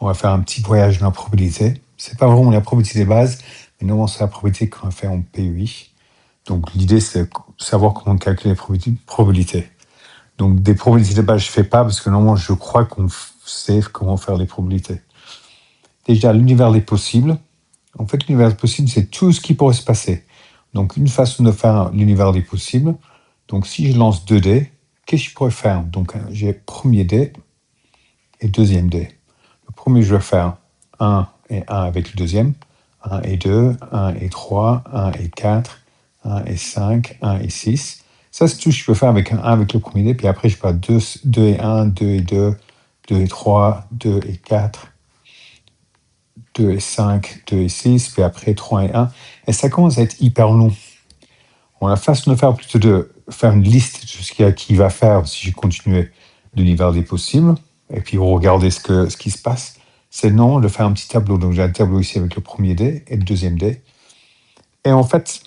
On va faire un petit voyage dans la probabilité. C'est pas vraiment la probabilité de base, mais normalement c'est la probabilité qu'on a fait en PUI. Donc l'idée c'est de savoir comment calculer les probabilités. Donc des probabilités de base je fais pas parce que normalement je crois qu'on sait comment faire les probabilités. Déjà l'univers des possibles. En fait l'univers des possibles c'est tout ce qui pourrait se passer. Donc une façon de faire l'univers des possibles. Donc si je lance 2 dés, qu'est-ce que je pourrais faire? Donc j'ai premier dé et deuxième dé. Le premier, je vais faire 1 et 1 avec le deuxième, 1 et 2, 1 et 3, 1 et 4, 1 et 5, 1 et 6. Ça, c'est tout ce que je peux faire avec un 1 avec le premier dé. Puis après, je peux 2 et 1, 2 et 2, 2 et 3, 2 et 4, 2 et 5, 2 et 6, puis après 3 et 1. Et ça commence à être hyper long. On a la façon de faire plutôt de faire une liste de ce qu'il va faire si je continuais l'univers des possibles, et puis regarder ce qui se passe. C'est non de faire un petit tableau. Donc j'ai un tableau ici avec le premier dé et le deuxième dé. Et en fait,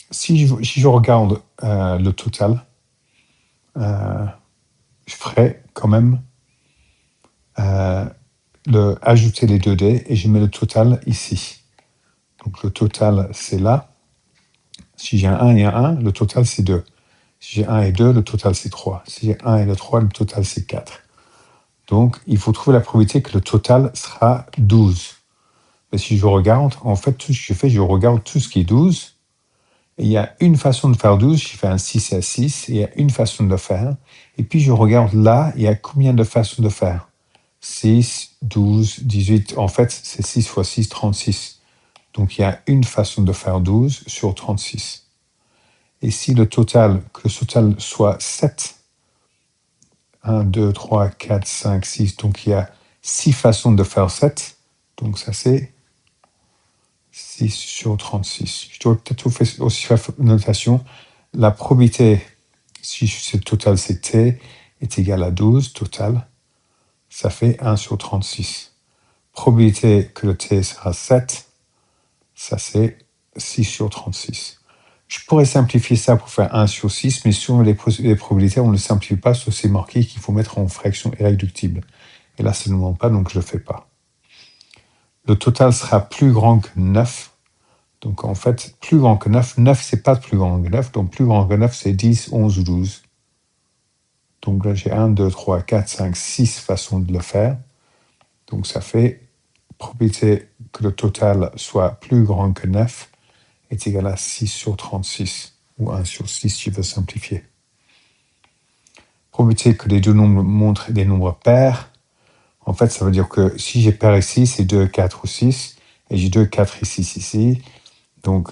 si je regarde le total, je ferai quand même ajouter les 2 dés et je mets le total ici. Donc le total, c'est là. Si j'ai un 1 et un 1, le total, c'est 2. Si j'ai 1 et 2, le total, c'est 3. Si j'ai 1 et le 3, le total, c'est 4. Donc, il faut trouver la probabilité que le total sera 12. Mais si je regarde, en fait, tout ce que je fais, je regarde tout ce qui est 12. Et il y a une façon de faire 12. Je fais un 6 à 6. Et il y a une façon de le faire. Et puis, je regarde là, il y a combien de façons de faire? 6, 12, 18. En fait, c'est 6 fois 6, 36. Donc, il y a une façon de faire 12 sur 36. Et si que le total soit 7, 1, 2, 3, 4, 5, 6, donc il y a 6 façons de faire 7, donc ça c'est 6 sur 36. Je dois peut-être aussi faire une notation. La probabilité, si ce total c'est T, est égal à 12, total, ça fait 1 sur 36. Probabilité que le T sera 7, ça c'est 6 sur 36. Je pourrais simplifier ça pour faire 1 sur 6, mais sur les probabilités, on ne le simplifie pas, sauf c'est marqué qu'il faut mettre en fraction irréductible. Et là, ça ne demande pas, donc je ne le fais pas. Le total sera plus grand que 9. Donc en fait, plus grand que 9. 9, c'est pas plus grand que 9. Donc plus grand que 9, c'est 10, 11 ou 12. Donc là, j'ai 1, 2, 3, 4, 5, 6 façons de le faire. Donc ça fait probabilité que le total soit plus grand que 9 est égal à 6 sur 36, ou 1 sur 6 si je veux simplifier. Probabilité que les deux nombres montrent des nombres pairs. En fait, ça veut dire que si j'ai pair ici, c'est 2, 4 ou 6, et j'ai 2, 4 et 6 ici. Donc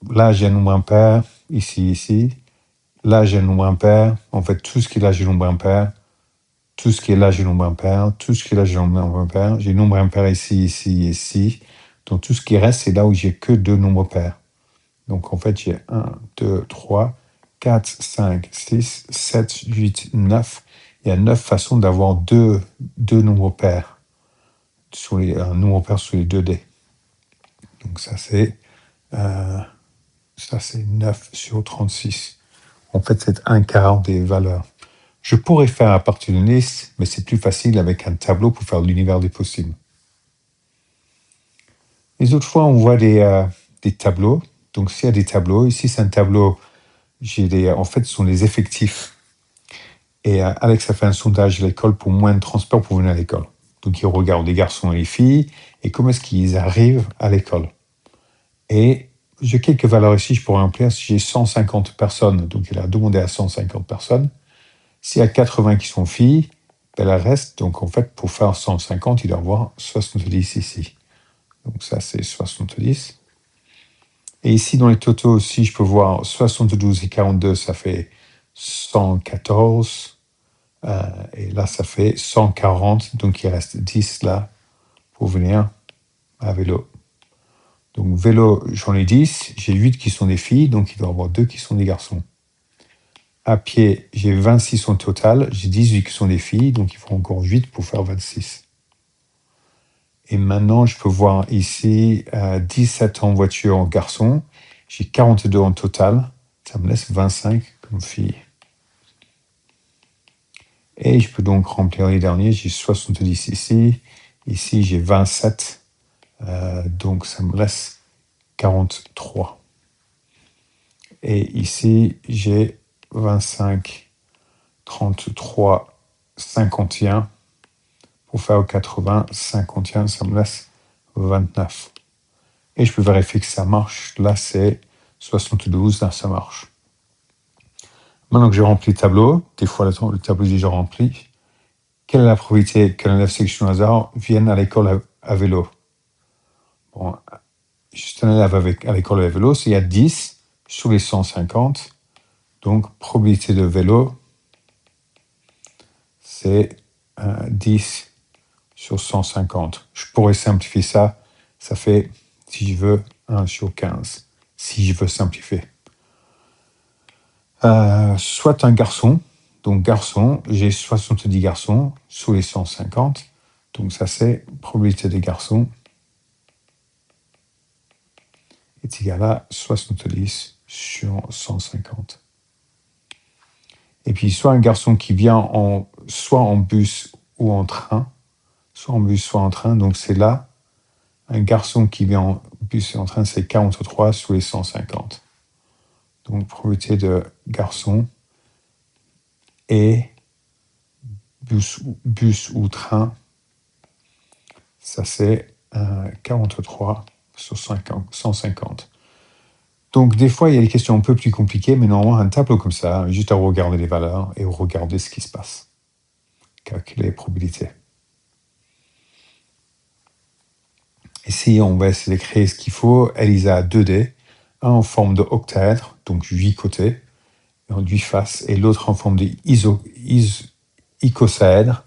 là, j'ai un nombre impair, ici, ici. Là, j'ai un nombre impair. En fait, tout ce qui est là, j'ai un nombre impair. Tout ce qui est là, j'ai un nombre impair. Tout ce qui est là, j'ai un nombre impair. J'ai un nombre impair ici, ici, ici. Donc tout ce qui reste, c'est là où j'ai que 2 nombres pairs. Donc en fait, j'ai 1, 2, 3, 4, 5, 6, 7, 8, 9. Il y a 9 façons d'avoir deux nombres pairs. Un nombre pair sur les 2 dés. Donc ça, c'est 9 sur 36. En fait, c'est un quart des valeurs. Je pourrais faire à partir d'une liste, mais c'est plus facile avec un tableau pour faire l'univers des possibles. Les autres fois, on voit des tableaux. Donc, s'il y a des tableaux, ici, c'est un tableau, en fait, ce sont les effectifs. Et Alex a fait un sondage à l'école pour moins de transport pour venir à l'école. Donc, il regarde les garçons et les filles et comment est-ce qu'ils arrivent à l'école. Et j'ai quelques valeurs ici, je pourrais remplir. Si j'ai 150 personnes, donc il a demandé à 150 personnes. S'il y a 80 qui sont filles, ben elle reste. Donc en fait, pour faire 150, il doit y avoir 70 ici. Donc ça, c'est 70. Et ici, dans les totaux aussi, je peux voir 72 et 42, ça fait 114. Et là, ça fait 140. Donc il reste 10 là pour venir à vélo. Donc vélo, j'en ai 10. J'ai 8 qui sont des filles, donc il doit y avoir 2 qui sont des garçons. À pied, j'ai 26 en total. J'ai 18 qui sont des filles, donc il faut encore 8 pour faire 26. Et maintenant, je peux voir ici 17 en voiture en garçon. J'ai 42 en total. Ça me laisse 25 comme filles. Et je peux donc remplir les derniers. J'ai 70 ici. Ici, j'ai 27, donc ça me laisse 43. Et ici, j'ai 25, 33, 51. Pour faire 80, 51, ça me laisse 29. Et je peux vérifier que ça marche. Là, c'est 72, là, ça marche. Maintenant que j'ai rempli le tableau, des fois le tableau est déjà rempli, quelle est la probabilité qu'un élève sélection au hasard vienne à l'école à vélo? Bon, juste un élève à l'école à vélo, il y a 10 sur les 150. Donc, probabilité de vélo, c'est 10 sur 150. Je pourrais simplifier ça. Ça fait, si je veux, 1 sur 15. Si je veux simplifier. Soit un garçon. Donc, garçon, j'ai 70 garçons sur les 150. Donc, ça, c'est probabilité des garçons est égal à 70 sur 150. Et puis, soit un garçon qui vient soit en bus ou en train, soit en bus, soit en train. Donc, c'est là, un garçon qui vient en bus et en train, c'est 43 sur les 150. Donc, probabilité de garçon et bus ou train, ça c'est 43 sur 150. Donc, des fois, il y a des questions un peu plus compliquées, mais normalement, un tableau comme ça, juste à regarder les valeurs et regarder ce qui se passe. Calculer les probabilités. Ici, on va essayer de créer ce qu'il faut. Elisa a 2D, un en forme de octaèdre, donc 8 côtés, et en 8 faces, et l'autre en forme de icosèdre,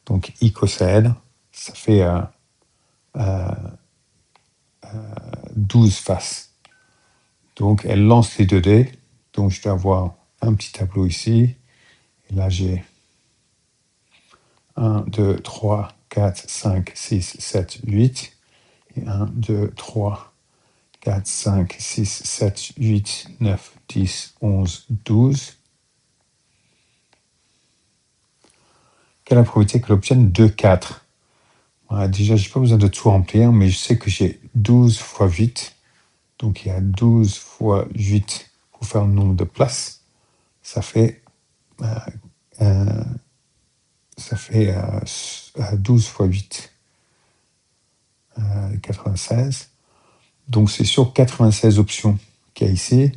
donc icosèdre, ça fait 12 faces. Donc, elle lance les 2D. Donc, je dois avoir un petit tableau ici. Et là, j'ai 1, 2, 3, 4, 5, 6, 7, 8. Et 1, 2, 3, 4, 5, 6, 7, 8, 9, 10, 11, 12. Quelle est la probabilité qu'elle obtienne 2, 4? Voilà, déjà, je n'ai pas besoin de tout remplir, mais je sais que j'ai 12 fois 8. Donc, il y a 12 fois 8 pour faire le nombre de places. Ça fait 12 fois 8, 96. Donc, c'est sur 96 options qu'il y a ici.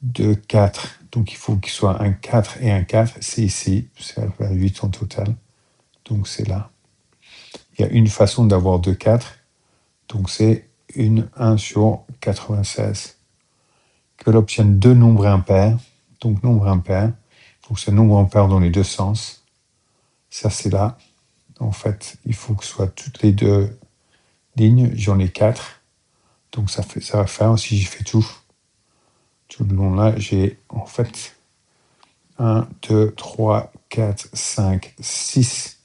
2, 4. Donc, il faut qu'il soit un 4 et un 4. C'est ici. Ça va faire 8 en total. Donc, c'est là. Il y a une façon d'avoir 2, 4. Donc, c'est 1 sur 96. Qu'elle obtienne deux nombres impairs. Donc, nombre impair. Il faut que ce nombre impair dans les deux sens. Ça, c'est là. En fait, il faut que ce soit toutes les deux lignes. J'en ai 4. Donc, ça va faire, si j'y fais tout le long là, j'ai en fait 1, 2, 3, 4, 5, 6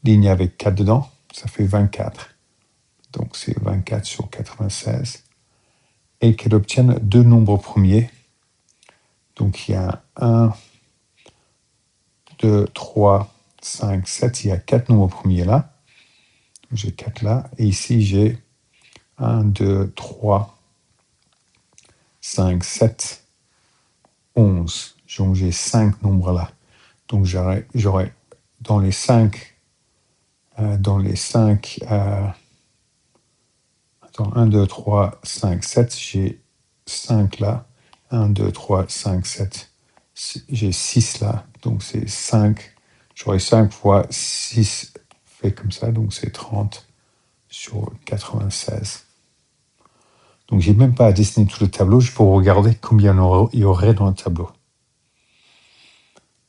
lignes avec 4 dedans. Ça fait 24. Donc, c'est 24 sur 96. Et qu'elle obtienne deux nombres premiers. Donc, il y a 1, 2, 3, 5, 7. Il y a 4 nombres premiers là. J'ai 4 là. Et ici, j'ai 1, 2, 3, 5, 7, 11. Donc, j'ai 5 nombres là. Donc, j'aurai dans les 5, attends, 1, 2, 3, 5, 7, j'ai 5 là. 1, 2, 3, 5, 7. J'ai 6 là. Donc, c'est 5. J'aurai 5 fois 6 fait comme ça. Donc, c'est 30 sur 96. Donc, j'ai même pas à dessiner tout le tableau. Je peux regarder combien il y aurait dans le tableau.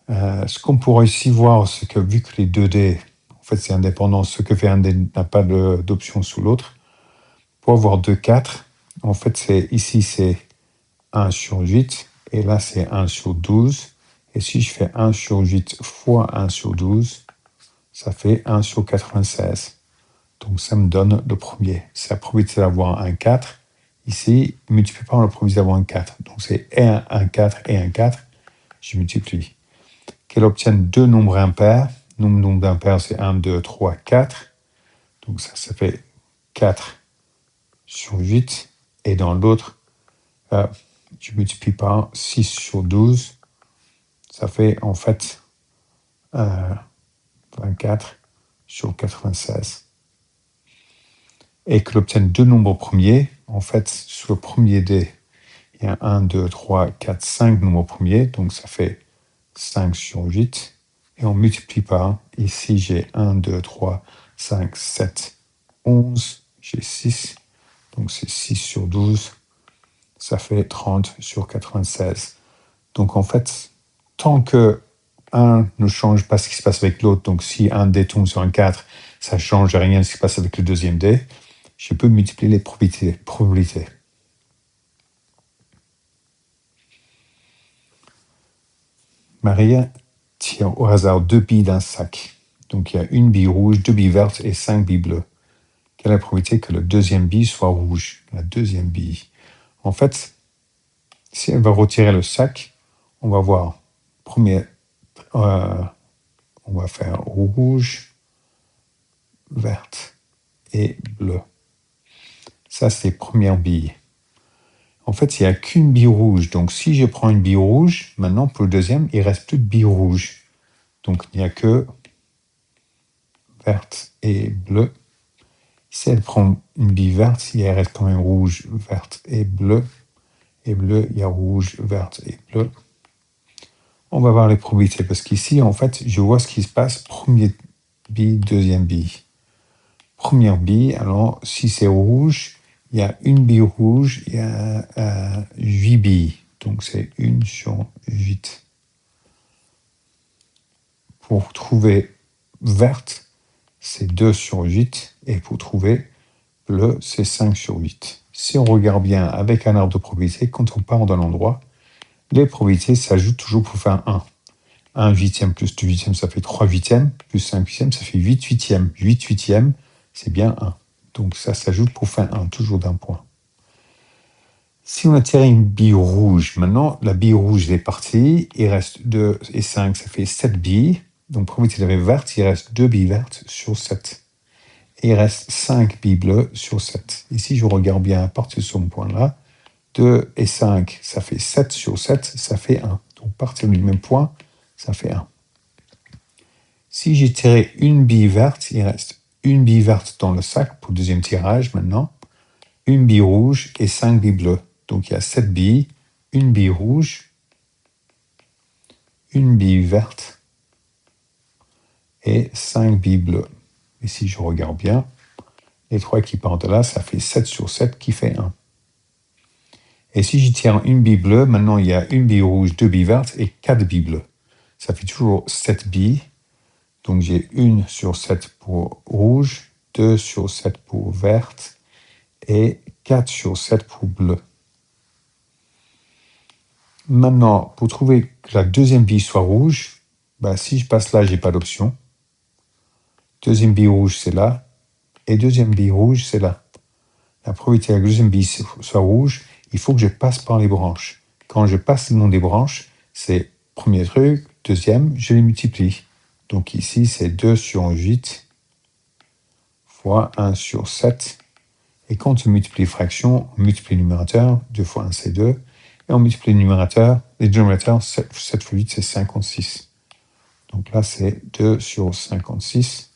Ce qu'on pourrait ici voir, c'est que vu que les 2D, en fait, c'est indépendant, ce que fait un D n'a pas d'option sous l'autre. Pour avoir 2, 4, en fait, ici, c'est 1 sur 8, et là, c'est 1 sur 12. Et si je fais 1 sur 8 fois 1 sur 12, ça fait 1 sur 96. Donc, ça me donne le premier. C'est la probabilité d'avoir un 4. Ici, multiplie par la probabilité d'avoir un 4. Donc, c'est 1, 4 et 1, 4. Je multiplie. Qu'elle obtienne deux nombres impairs. Nombre d'impairs, c'est 1, 2, 3, 4. Donc ça fait 4 sur 8. Et dans l'autre, tu multiplies par 6 sur 12. Ça fait en fait 24 sur 96. Et que l'obtienne deux nombres premiers, en fait, sur le premier dé, il y a 1, 2, 3, 4, 5 nombres premiers, donc ça fait 5 sur 8. Et on multiplie par, ici j'ai 1, 2, 3, 5, 7, 11, j'ai 6, donc c'est 6 sur 12, ça fait 30 sur 96. Donc en fait, tant que 1 ne change pas ce qui se passe avec l'autre, donc si un dé tombe sur un 4, ça ne change rien de ce qui se passe avec le deuxième dé, je peux multiplier les probabilités. Maria tire au hasard 2 billes d'un sac. Donc il y a une bille rouge, 2 billes vertes et 5 billes bleues. Quelle est la probabilité que la deuxième bille soit rouge? La deuxième bille. En fait, si elle va retirer le sac, on va voir, on va faire rouge, verte et bleu. Ça, c'est les premières billes. En fait, il n'y a qu'une bille rouge. Donc, si je prends une bille rouge, maintenant, pour le deuxième, il ne reste plus de billes rouges. Donc, il n'y a que verte et bleu. Si elle prend une bille verte, il reste quand même rouge, verte et bleu. Et bleu, il y a rouge, verte et bleu. On va voir les probabilités parce qu'ici, en fait, je vois ce qui se passe. Première bille, deuxième bille. Première bille, alors si c'est rouge, il y a une bille rouge, il y a 8 billes. Donc c'est 1 sur 8. Pour trouver verte, c'est 2 sur 8. Et pour trouver bleu, c'est 5 sur 8. Si on regarde bien avec un arbre de probabilité, quand on part d'un endroit, les probabilités s'ajoutent toujours pour faire 1. 1 huitième plus 2 huitièmes, ça fait 3 huitièmes, plus 5 huitièmes, ça fait 8 huitièmes. 8 huitièmes, c'est bien 1. Donc ça s'ajoute pour faire 1, toujours d'un point. Si on a tiré une bille rouge, maintenant la bille rouge est partie, il reste 2 et 5, ça fait 7 billes. Donc probabilité d'avoir verte, il reste 2 billes vertes sur 7. Et il reste 5 billes bleues sur 7. Ici, je regarde bien à partir de ce point-là. 2 et 5, ça fait 7 sur 7, ça fait 1. Donc partir du même point, ça fait 1. Si j'ai tiré une bille verte, il reste une bille verte dans le sac pour le deuxième tirage maintenant, une bille rouge et 5 billes bleues. Donc il y a 7 billes, une bille rouge, une bille verte et 5 billes bleues. Et si je regarde bien, les 3 qui partent de là, ça fait 7 sur 7 qui fait 1. Et si j'y tire une bille bleue, maintenant il y a une bille rouge, 2 billes vertes et 4 billes bleues. Ça fait toujours 7 billes. Donc j'ai 1 sur 7 pour rouge, 2 sur 7 pour verte et 4 sur 7 pour bleu. Maintenant, pour trouver que la deuxième bille soit rouge, si je passe là, je n'ai pas d'option. Deuxième bille rouge, c'est là. Et deuxième bille rouge, c'est là. La probabilité que la deuxième bille soit rouge, il faut que je passe par les branches. Quand je passe le nom des branches, c'est premier truc, deuxième, je les multiplie. Donc ici, c'est 2 sur 8 fois 1 sur 7. Et quand on multiplie fraction, on multiplie le numérateur, 2 fois 1, c'est 2. Et on multiplie le numérateur, les dénominateurs, 7 fois 8, c'est 56. Donc là, c'est 2 sur 56.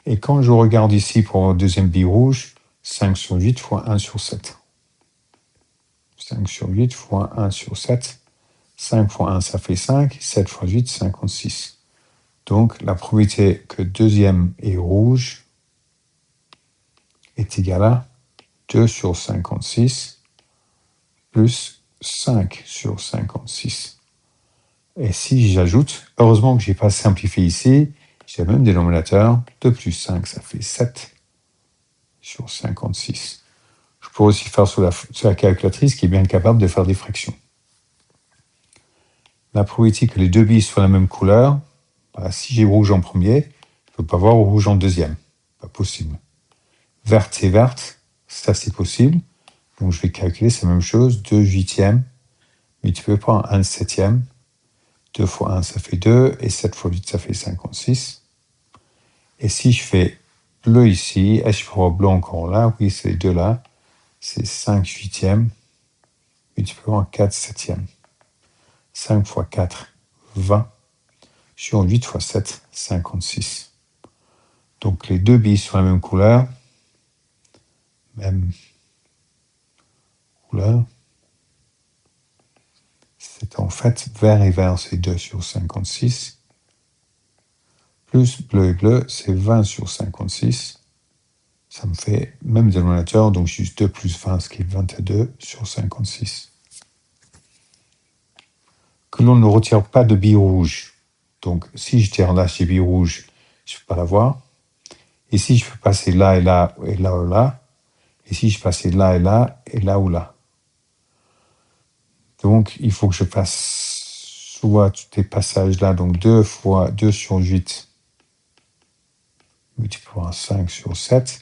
Et quand je regarde ici pour la deuxième bille rouge, 5 sur 8 fois 1 sur 7. 5 sur 8 fois 1 sur 7. 5 fois 1, ça fait 5. 7 fois 8, 56. Donc, la probabilité que deuxième est rouge est égale à 2 sur 56 plus 5 sur 56. Et si j'ajoute, heureusement que je n'ai pas simplifié ici, j'ai le même dénominateur, 2 plus 5, ça fait 7 sur 56. Je peux aussi faire sur la calculatrice qui est bien capable de faire des fractions. La probabilité que les deux billes soient la même couleur, si j'ai rouge en premier, je ne peux pas voir rouge en deuxième. Pas possible. Verte, c'est verte, ça c'est possible. Donc je vais calculer, c'est la même chose, 2 huitièmes, multiplié par 1 septième. 2 fois 1, ça fait 2, et 7 fois 8, ça fait 56. Et si je fais bleu ici. Est-ce que je peux avoir bleu encore là? Oui, c'est les deux là. C'est 5 huitièmes. Multiplié par 4 septièmes. 5 fois 4, 20. Sur 8 fois 7, 56. Donc les deux billes sont la même couleur. Même couleur. C'est en fait vert et vert, c'est 2 sur 56. Plus bleu et bleu, c'est 20 sur 56. Ça me fait même dénominateur, donc juste 2 plus 20, ce qui est 22 sur 56. Que l'on ne retire pas de billes rouges. Donc, si je tire là, ces billes rouges, je ne peux pas l'avoir. Et si je peux passer là et là, et là ou là, et si je passais là et là, et là ou là. Donc, il faut que je fasse soit des passages là, donc 2 fois 2 sur 8, multiplié par 5 sur 7,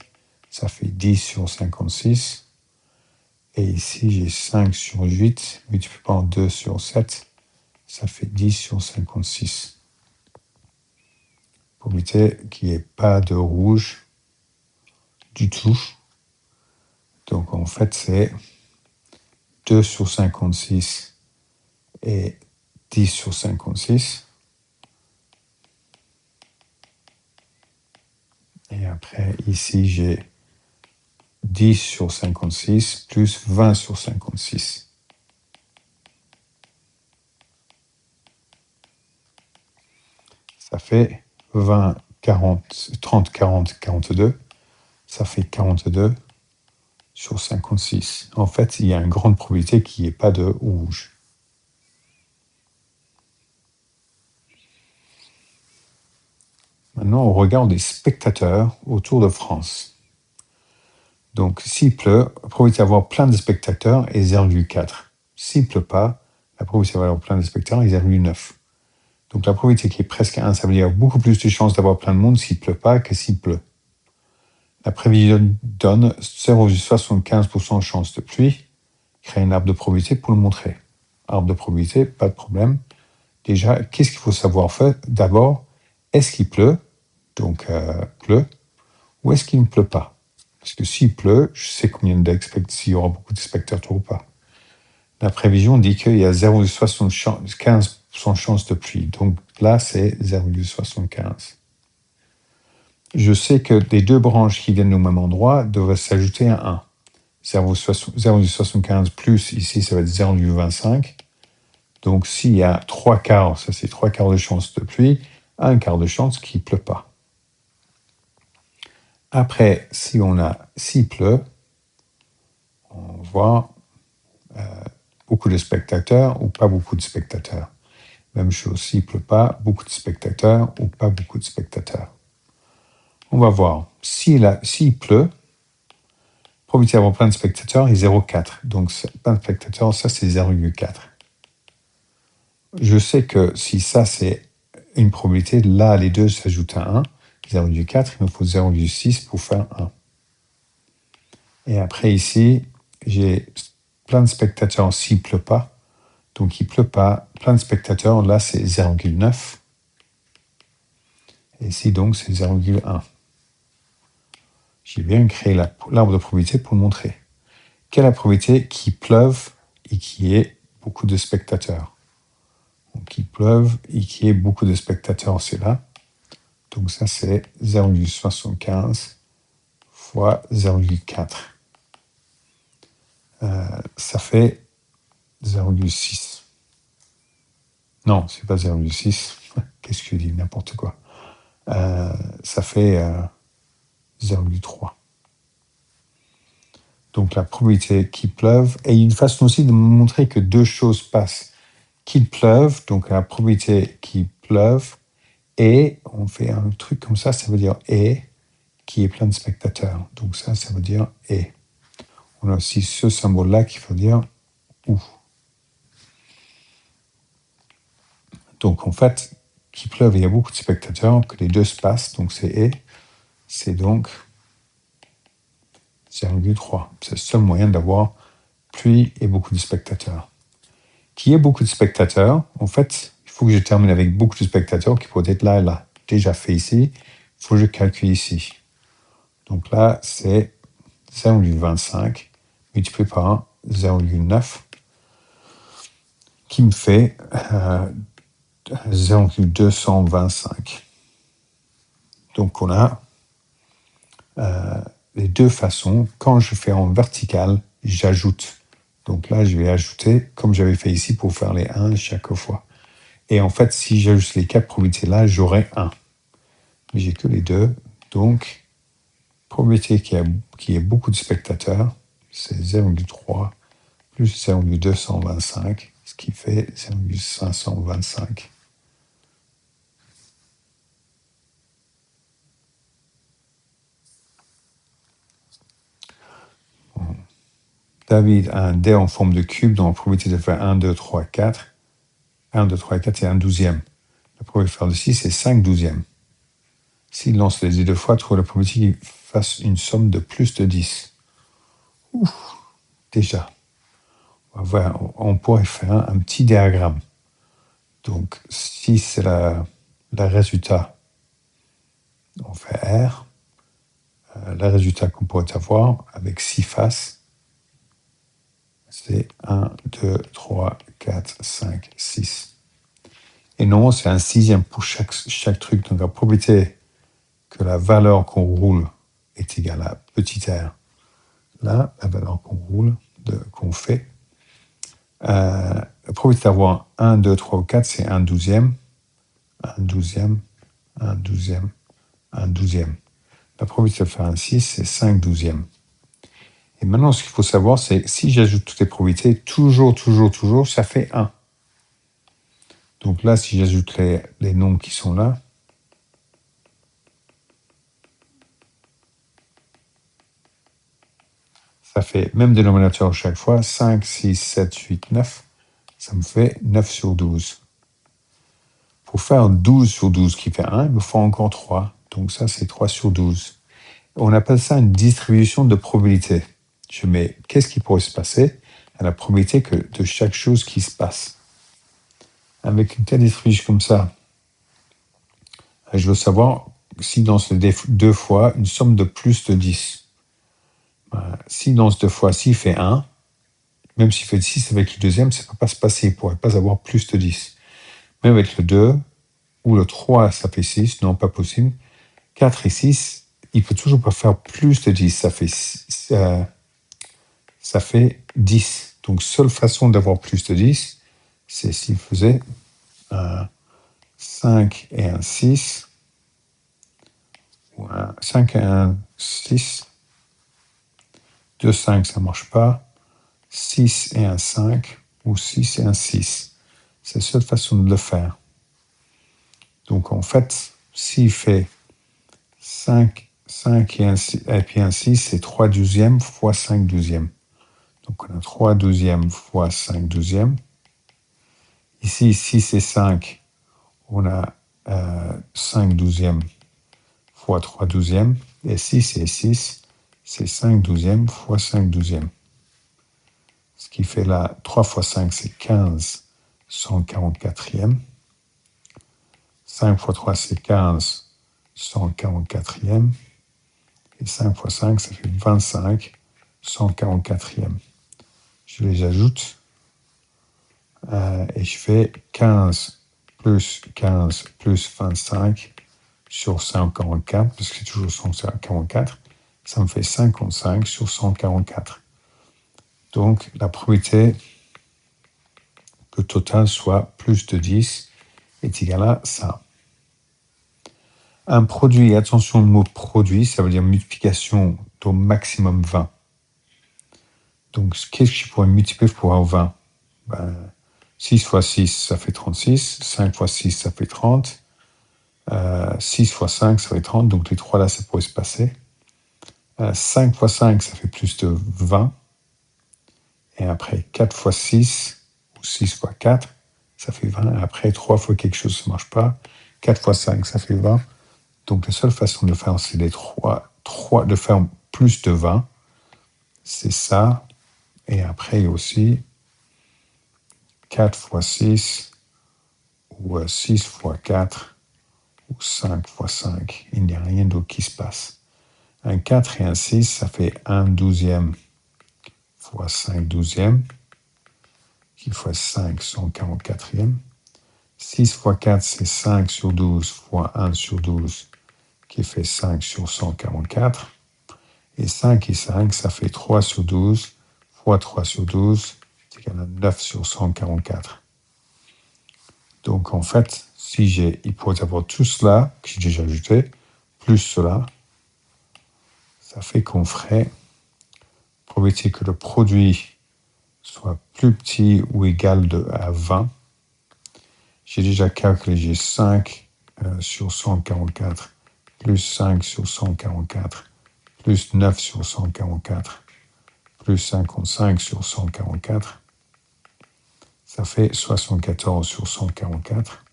ça fait 10 sur 56. Et ici, j'ai 5 sur 8, multiplié par 2 sur 7, ça fait 10 sur 56. Pour éviter qu'il n'y ait pas de rouge du tout. Donc, en fait, c'est 2 sur 56 et 10 sur 56. Et après, ici, j'ai 10 sur 56 plus 20 sur 56. Ça fait 20, 40, 30, 40, 42. Ça fait 42 sur 56. En fait, il y a une grande probabilité qu'il n'y ait pas de rouge. Maintenant, on regarde les spectateurs autour de France. Donc, s'il pleut, la probabilité d'avoir plein de spectateurs est 0,4. S'il ne pleut pas, la probabilité d'avoir plein de spectateurs est 0,9. Donc, la probabilité qui est presque 1, ça veut dire beaucoup plus de chances d'avoir plein de monde s'il ne pleut pas que s'il pleut. La prévision donne 0,75% de chance de pluie. Créer un arbre de probabilité pour le montrer. Arbre de probabilité, pas de problème. Déjà, qu'est-ce qu'il faut savoir faire? D'abord, est-ce qu'il pleut? Donc, pleut. Ou est-ce qu'il ne pleut pas? Parce que s'il pleut, je sais s'il y aura beaucoup de spectateurs ou pas. La prévision dit qu'il y a 0,75% de chance de pluie. Donc là, c'est 0,75. Je sais que les deux branches qui viennent au même endroit devraient s'ajouter à 1. 0,75 plus, ici, ça va être 0,25. Donc s'il y a 3 quarts, ça c'est 3 quarts de chance de pluie, 1 quart de chance qu'il ne pleut pas. Après, s'il pleut, on voit beaucoup de spectateurs ou pas beaucoup de spectateurs. Même chose, s'il ne pleut pas, beaucoup de spectateurs ou pas beaucoup de spectateurs. On va voir. S'il pleut, probabilité d'avoir plein de spectateurs est 0,4. Donc, plein de spectateurs, ça, c'est 0,4. Je sais que si ça, c'est une probabilité, là, les deux s'ajoutent à 1, 0,4, il me faut 0,6 pour faire 1. Et après, ici, j'ai plein de spectateurs s'il ne pleut pas. Donc, il ne pleut pas. Plein de spectateurs, là, c'est 0,9. Et ici, donc, c'est 0,1. J'ai bien créé l'arbre de probabilité pour le montrer. Quelle est la probabilité qu'il pleuve et qu'il y ait beaucoup de spectateurs? Donc, qu'il pleuve et qu'il y ait beaucoup de spectateurs, c'est là. Donc, ça, c'est 0,75 fois 0,4. Ça fait 0,6. Non, c'est pas 0,6. Qu'est-ce que je dis? N'importe quoi. Ça fait 0,3. Donc la probabilité qu'il pleuve, et une façon aussi de montrer que deux choses passent. Qu'il pleuve, donc la probabilité qu'il pleuve, et on fait un truc comme ça veut dire et, qui est plein de spectateurs. Donc ça veut dire et. On a aussi ce symbole-là qui veut dire ou. Donc en fait, qu'il pleuve, il y a beaucoup de spectateurs, que les deux se passent, donc c'est et, c'est donc 0,3. C'est le seul moyen d'avoir pluie et beaucoup de spectateurs. Qu'il y ait beaucoup de spectateurs, en fait, il faut que je termine avec beaucoup de spectateurs qui pourraient être là et là. Déjà fait ici, il faut que je calcule ici. Donc là, c'est 0,25 multiplié par 0,9 qui me fait 0,225. Donc on a les deux façons. Quand je fais en vertical, j'ajoute. Donc là, je vais ajouter, comme j'avais fait ici, pour faire les 1 chaque fois. Et en fait, si j'ajoute les 4 probabilités là, j'aurai 1. Mais j'ai que les deux. Donc, probabilité qui ait beaucoup de spectateurs, c'est 0,3 plus 0,225, ce qui fait 0,525. David a un dé en forme de cube dont la probabilité de faire 1, 2, 3, 4. 1, 2, 3, 4, c'est 1 douzième. La probabilité de faire de 6, c'est 5 douzièmes. S'il lance les dés deux fois, trouve la probabilité qu'il fasse une somme de plus de 10. Ouf, déjà. On pourrait faire un petit diagramme. Donc, si c'est le résultat, on fait R. Le résultat qu'on pourrait avoir avec 6 faces, c'est 1, 2, 3, 4, 5, 6. Et non, c'est un sixième pour chaque truc. Donc la probabilité que la valeur qu'on roule est égale à petit r. Là, la valeur qu'on roule, qu'on fait. La probabilité d'avoir 1, 2, 3 ou 4, c'est 1 douzième, 1 douzième, 1 douzième, 1 douzième. La probabilité de faire un 6, c'est 5 douzièmes. Et maintenant, ce qu'il faut savoir, c'est si j'ajoute toutes les probabilités, toujours, ça fait 1. Donc là, si j'ajoute les nombres qui sont là, ça fait même dénominateur chaque fois, 5, 6, 7, 8, 9. Ça me fait 9 sur 12. Pour faire 12 sur 12 qui fait 1, il me faut encore 3. Donc ça, c'est 3 sur 12. On appelle ça une distribution de probabilité. Je mets qu'est-ce qui pourrait se passer à la probabilité de chaque chose qui se passe. Avec une telle distribution comme ça, je veux savoir si dans ce deux fois, une somme de plus de 10. Si dans ce deux fois, s'il fait 1, même s'il fait 6 avec le deuxième, ça ne peut pas se passer. Il ne pourrait pas avoir plus de 10. Même avec le 2 ou le 3, ça fait 6. Non, pas possible. 4 et 6, il ne peut toujours pas faire plus de 10. Ça fait 10. Donc, seule façon d'avoir plus de 10, c'est s'il faisait 5 et un 6, ou 5 et un 6. 2, 5, ça ne marche pas. 6 et un 5, ou 6 et un 6. C'est la seule façon de le faire. Donc, en fait, s'il fait 5 et, puis un 6, c'est 3 douzièmes fois 5 douzièmes. Donc, on a 3 douzièmes fois 5 douzièmes. Ici, 6 et 5, on a 5 douzièmes fois 3 douzièmes. Et 6 et 6, c'est 5 douzièmes fois 5 douzièmes. Ce qui fait là, 3 fois 5, c'est 15 144e. 5 fois 3, c'est 15 144e. Et 5 fois 5, ça fait 25 144e. Je les ajoute. Et je fais 15 plus 25 sur 144, parce que c'est toujours 144. Ça me fait 55 sur 144. Donc, la probabilité que le total soit plus de 10 est égal à ça. Un produit, attention, le mot produit, ça veut dire multiplication au maximum 20. Donc, qu'est-ce que je pourrais multiplier pour avoir 20 6 fois 6, ça fait 36. 5 fois 6, ça fait 30. 6 fois 5, ça fait 30. Donc, les trois là, ça pourrait se passer. 5 fois 5, ça fait plus de 20. Et après, 4 fois 6, ou 6 fois 4, ça fait 20. Et après, 3 fois quelque chose, ça ne marche pas. 4 fois 5, ça fait 20. Donc, la seule façon de faire, c'est les 3, de faire plus de 20. C'est ça. Et après, aussi, 4 fois 6, ou 6 fois 4, ou 5 fois 5. Il n'y a rien d'autre qui se passe. Un 4 et un 6, ça fait 1 douzième fois 5 douzièmes, qui fois 5, 144e. 6 fois 4, c'est 5 sur 12 fois 1 sur 12, qui fait 5 sur 144. Et 5 et 5, ça fait 3 sur 12 fois 3 sur 12, c'est égal à 9 sur 144. Donc en fait, si il pourrait avoir tout cela, que j'ai déjà ajouté, plus cela, ça fait qu'on ferait probabilité que le produit soit plus petit ou égal à 20. J'ai déjà calculé, j'ai 5 sur 144, plus 5 sur 144, plus 9 sur 144, plus 55 sur 144. Ça fait 74 sur 144.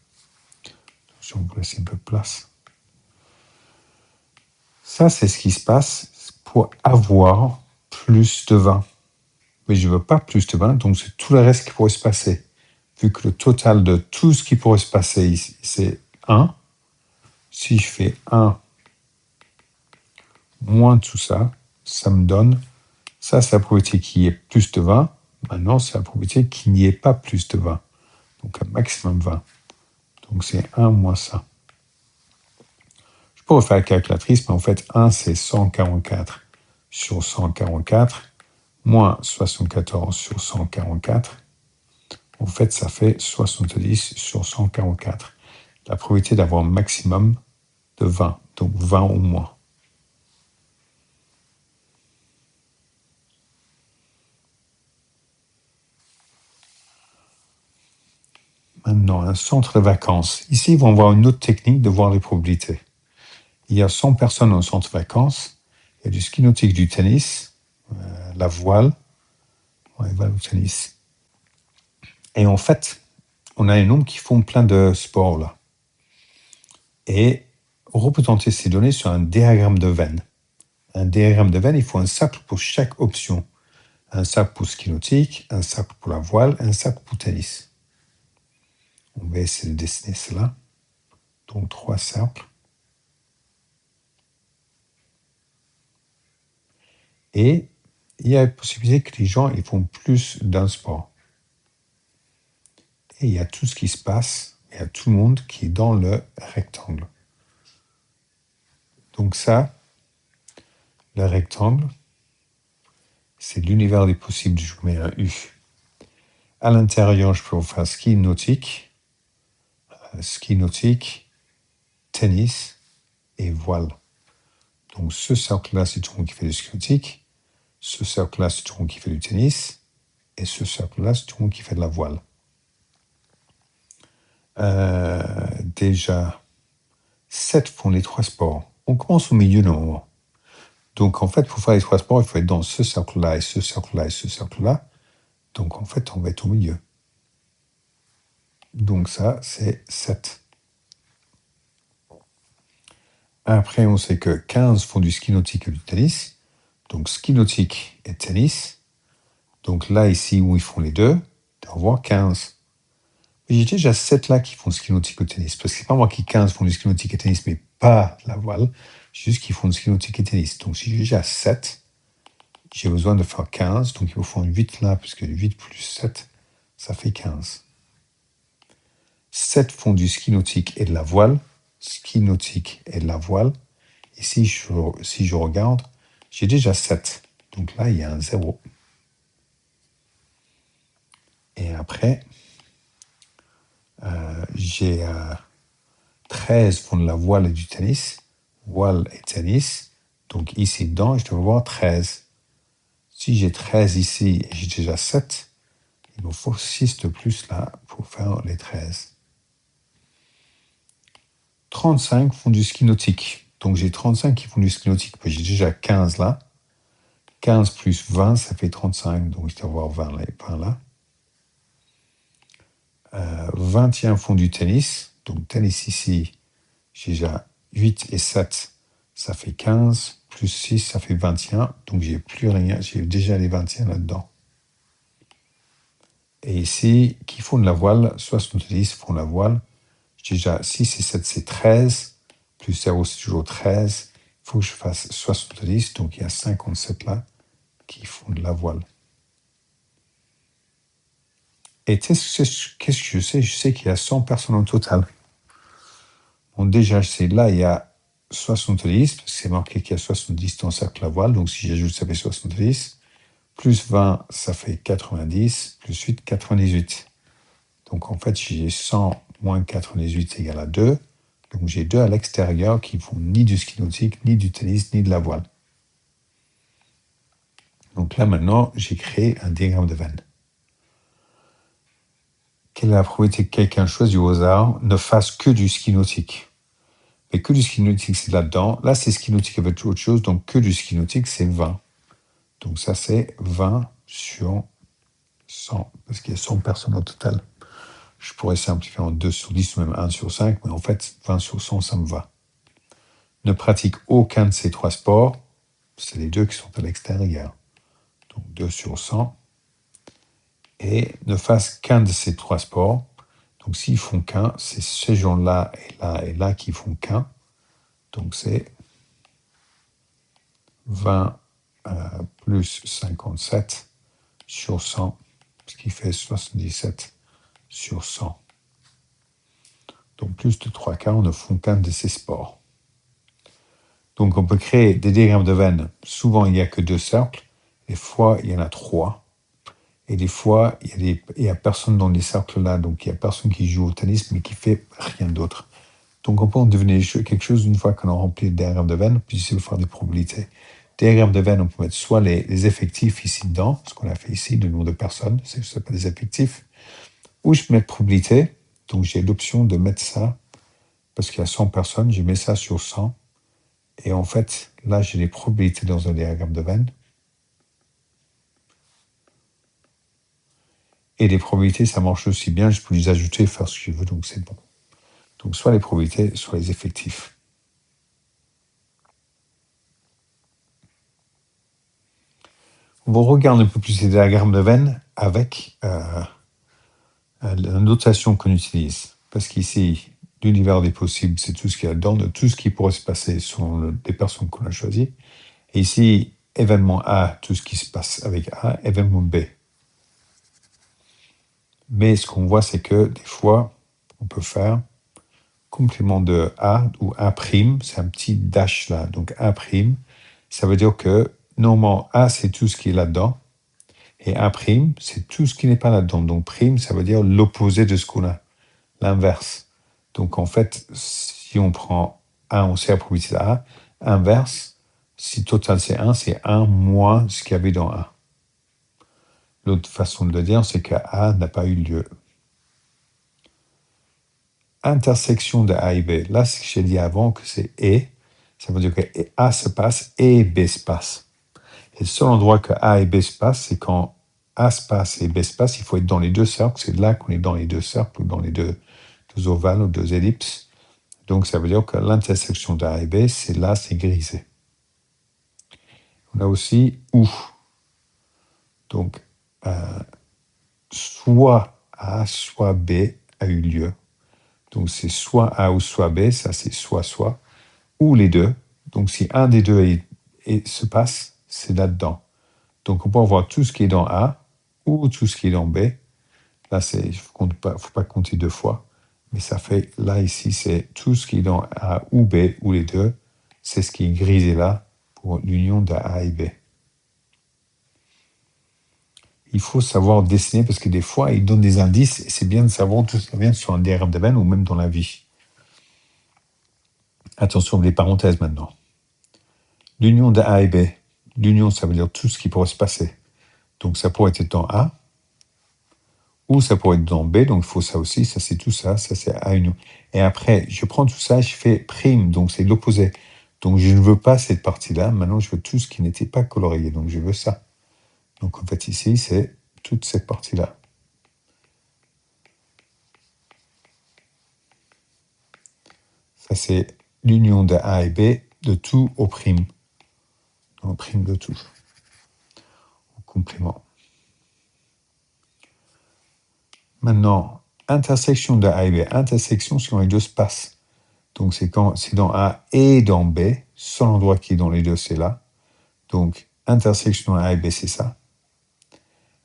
Si on vous laisse un peu de place. Ça, c'est ce qui se passe pour avoir plus de 20. Mais je ne veux pas plus de 20, donc c'est tout le reste qui pourrait se passer. Vu que le total de tout ce qui pourrait se passer ici, c'est 1. Si je fais 1 moins tout ça, ça me donne, ça c'est la probabilité qu'il y ait plus de 20. Maintenant, c'est la probabilité qu'il n'y ait pas plus de 20. Donc un maximum 20. Donc c'est 1 moins ça. Je pourrais faire la calculatrice, mais en fait, 1 c'est 144 sur 144, moins 74 sur 144. En fait, ça fait 70 sur 144. La probabilité d'avoir un maximum de 20, donc 20 ou moins. Maintenant, un centre de vacances. Ici, ils vont voir une autre technique de voir les probabilités. Il y a 100 personnes dans le centre de vacances. Il y a du ski nautique, du tennis, la voile. Ouais, voile ou tennis. Et en fait, on a un nombre qui font plein de sports là. Et représenter ces données sur un diagramme de Venn. Un diagramme de Venn, il faut un cercle pour chaque option. Un cercle pour ski nautique, un cercle pour la voile, un cercle pour tennis. On va essayer de dessiner cela. Donc 3 cercles. Et il y a la possibilité que les gens ils font plus d'un sport. Et il y a tout ce qui se passe, il y a tout le monde qui est dans le rectangle. Donc ça, le rectangle, c'est l'univers des possibles, je vous mets un U. À l'intérieur, je peux faire ski nautique, tennis et voile. Donc ce cercle-là, c'est tout le monde qui fait du ski nautique. Ce cercle-là, c'est tout le monde qui fait du tennis. Et ce cercle-là, c'est tout le monde qui fait de la voile. Déjà, 7 font les 3 sports. On commence au milieu normalement. Donc en fait, pour faire les 3 sports, il faut être dans ce cercle-là et ce cercle-là et ce cercle-là. Donc en fait, on va être au milieu. Donc ça, c'est 7. Après, on sait que 15 font du ski nautique et du tennis. Donc ski nautique et tennis. Donc là, ici, où ils font les deux, on va voir 15. J'ai déjà 7 là qui font du ski nautique et du tennis. Parce que c'est pas moi qui 15 font du ski nautique et tennis, mais pas la voile. Juste qu'ils font du ski nautique et tennis. Donc si j'ai déjà 7, j'ai besoin de faire 15. Donc il me faut 8 là, puisque 8 plus 7, ça fait 15. 7 font du ski nautique et de la voile. Ski nautique et de la voile. Et si je regarde, j'ai déjà 7. Donc là, il y a un 0. Et après, j'ai 13 font de la voile et du tennis. Voile et tennis. Donc ici, dedans, je dois avoir 13. Si j'ai 13 ici et j'ai déjà 7, il me faut 6 de plus là pour faire les 13. 35 font du ski nautique. Donc j'ai 35 qui font du ski nautique. J'ai déjà 15 là. 15 plus 20, ça fait 35. Donc je dois avoir 20 là. 21 font du tennis. Donc tennis ici, j'ai déjà 8 et 7, ça fait 15. Plus 6, ça fait 21. Donc j'ai plus rien. J'ai déjà les 21 là-dedans. Et ici, qui font de la voile, 70 font la voile. J'ai déjà 6 et 7, c'est 13. Plus 0, c'est toujours 13. faut que je fasse 70, donc il y a 57 là qui font de la voile. Et qu'est-ce que je sais? Je sais qu'il y a 100 personnes au total. Bon, déjà, je sais, là, il y a 70, parce que c'est marqué qu'il y a 70 dans le cercle à voile, donc si j'ajoute, ça fait 70. Plus 20, ça fait 90, plus 8, 98. Donc en fait, j'ai 100 moins 98 égale à 2. Donc j'ai 2 à l'extérieur qui font ni du ski nautique, ni du tennis, ni de la voile. Donc là maintenant, j'ai créé un diagramme de veine. Quelle est la probabilité que quelqu'un choisi au hasard ne fasse que du ski nautique? Mais que du ski nautique, c'est là-dedans. Là, c'est ski nautique avec autre chose, donc que du ski nautique, c'est 20. Donc ça, c'est 20 sur 100, parce qu'il y a 100 personnes au total. Je pourrais simplifier en 2 sur 10 ou même 1 sur 5, mais en fait, 20 sur 100, ça me va. Ne pratique aucun de ces 3 sports, c'est les 2 qui sont à l'extérieur. Donc 2 sur 100. Et ne fasse qu'un de ces 3 sports. Donc s'ils font qu'un, c'est ces gens-là et là qui font qu'un. Donc c'est 20 plus 57 sur 100, ce qui fait 77 sur 100. Donc plus de 3 quarts ne font qu'un de ces sports. Donc on peut créer des diagrammes de veine. Souvent, il n'y a que 2 cercles. Des fois, il y en a 3. Et des fois, il y a personne dans les cercles-là. Donc il y a personne qui joue au tennis, mais qui fait rien d'autre. Donc on peut en devenir quelque chose une fois qu'on a rempli le diagramme de veine, puis il faut faire des probabilités. Diagramme de veine, on peut mettre soit les effectifs ici dedans, ce qu'on a fait ici, le nombre de personnes, c'est pas des effectifs, ou je peux mettre probabilité. Donc j'ai l'option de mettre ça, parce qu'il y a 100 personnes, je mets ça sur 100. Et en fait, là, j'ai les probabilités dans un diagramme de veine. Et les probabilités, ça marche aussi bien. Je peux les ajouter et faire ce que je veux, donc c'est bon. Donc soit les probabilités, soit les effectifs. On va regarder un peu plus les diagrammes de veine avec la notation qu'on utilise. Parce qu'ici, l'univers des possibles, c'est tout ce qu'il y a dedans, tout ce qui pourrait se passer selon les personnes qu'on a choisies. Et ici, événement A, tout ce qui se passe avec A, événement B. Mais ce qu'on voit, c'est que des fois, on peut faire complément de A ou A', c'est un petit dash là. Donc A', ça veut dire que normalement A, c'est tout ce qui est là-dedans. Et A', c'est tout ce qui n'est pas là-dedans. Donc prime, ça veut dire l'opposé de ce qu'on a, l'inverse. Donc en fait, si on prend 1, on sait la probabilité de A, inverse, si total c'est 1, c'est 1 moins ce qu'il y avait dans A. L'autre façon de le dire, c'est que A n'a pas eu lieu. Intersection de A et B. Là, ce que j'ai dit avant, que c'est et, ça veut dire que A se passe et B se passe. Et le seul endroit que A et B se passent, c'est quand A se passe et B se passe, il faut être dans les 2 cercles. C'est là qu'on est dans les 2 cercles ou dans les deux ovales ou 2 ellipses. Donc, ça veut dire que l'intersection de A et B, c'est là, c'est grisé. On a aussi ou. Donc, soit A, soit B a eu lieu. Donc, c'est soit A ou soit B, ça c'est soit, ou les deux. Donc, si un des deux se passe, c'est là-dedans. Donc, on peut avoir tout ce qui est dans A ou tout ce qui est dans B. Là, il ne faut pas compter 2 fois. Mais ça fait, là, ici, c'est tout ce qui est dans A ou B ou les deux. C'est ce qui est grisé là pour l'union de A et B. Il faut savoir dessiner parce que des fois, il donne des indices et c'est bien de savoir d'où ça vient sur un diagramme de veine ou même dans la vie. Attention, les parenthèses maintenant. L'union de A et B. L'union, ça veut dire tout ce qui pourrait se passer. Donc, ça pourrait être dans A ou ça pourrait être dans B. Donc, il faut ça aussi. Ça, c'est tout ça. Ça, c'est A union. Et après, je prends tout ça, je fais prime. Donc, c'est l'opposé. Donc, je ne veux pas cette partie-là. Maintenant, je veux tout ce qui n'était pas colorié. Donc, je veux ça. Donc, en fait, ici, c'est toute cette partie-là. Ça, c'est l'union de A et B de tout au prime. Au prime de tout. Au complément. Maintenant, intersection de A et B. Intersection, c'est quand les deux se passent. Donc, c'est quand c'est dans A et dans B. seul endroit qui est dans les deux, c'est là. Donc, intersection A et B, c'est ça.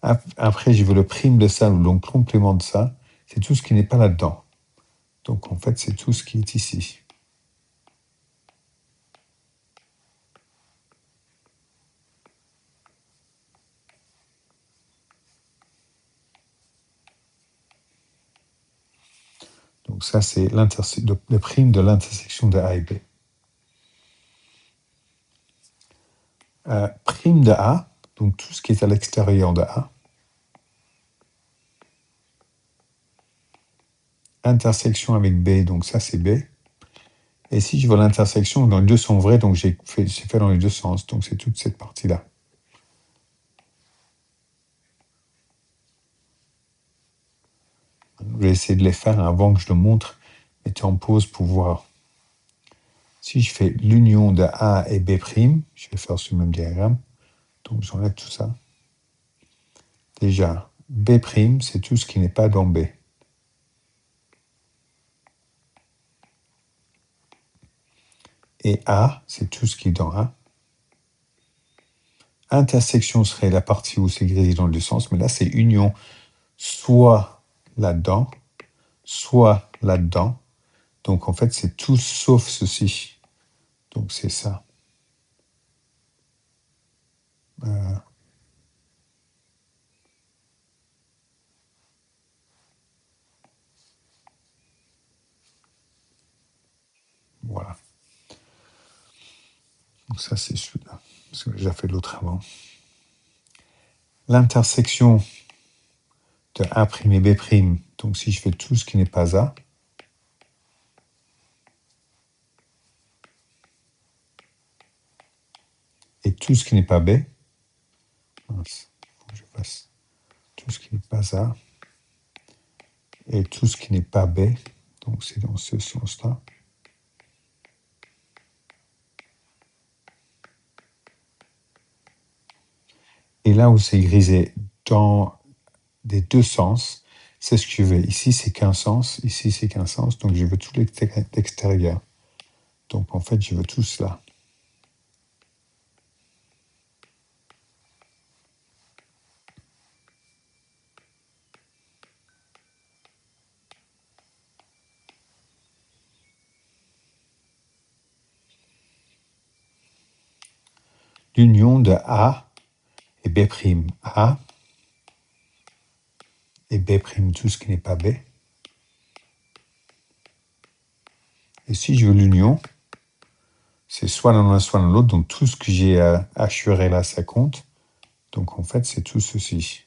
Après, je veux le prime de ça, ou donc complément de ça. C'est tout ce qui n'est pas là-dedans. Donc, en fait, c'est tout ce qui est ici. Donc, ça, c'est le prime de l'intersection de A et B. Prime de A, donc tout ce qui est à l'extérieur de A. Intersection avec B, donc ça, c'est B. Et si je veux l'intersection, dans les deux sont vrais, donc j'ai fait dans les deux sens. Donc, c'est toute cette partie-là. Je vais essayer de les faire avant que je le montre. Mettez en pause pour voir. Si je fais l'union de A et B', je vais faire ce même diagramme. Donc, j'enlève tout ça. Déjà, B', c'est tout ce qui n'est pas dans B. Et A, c'est tout ce qui est dans A. Intersection serait la partie où c'est grisé dans le sens, mais là, c'est union soit là-dedans, soit là-dedans. Donc, en fait, c'est tout sauf ceci. Donc, c'est ça. Voilà. Donc, ça, c'est celui-là. Parce que j'ai déjà fait l'autre avant. L'intersection de A' et B'. Donc, si je fais tout ce qui n'est pas A, et tout ce qui n'est pas B, mince, faut que je fasse tout ce qui n'est pas A, et tout ce qui n'est pas B, donc c'est dans ce sens-là. Et là où c'est grisé dans des deux sens, c'est ce que je veux. Ici, c'est qu'un sens, ici, c'est qu'un sens, donc je veux tout l'extérieur. Donc en fait, je veux tout cela. L'union de A et B'. A et B', tout ce qui n'est pas B. Et si je veux l'union, c'est soit dans l'un, soit dans l'autre. Donc tout ce que j'ai assuré là, ça compte. Donc en fait, c'est tout ceci.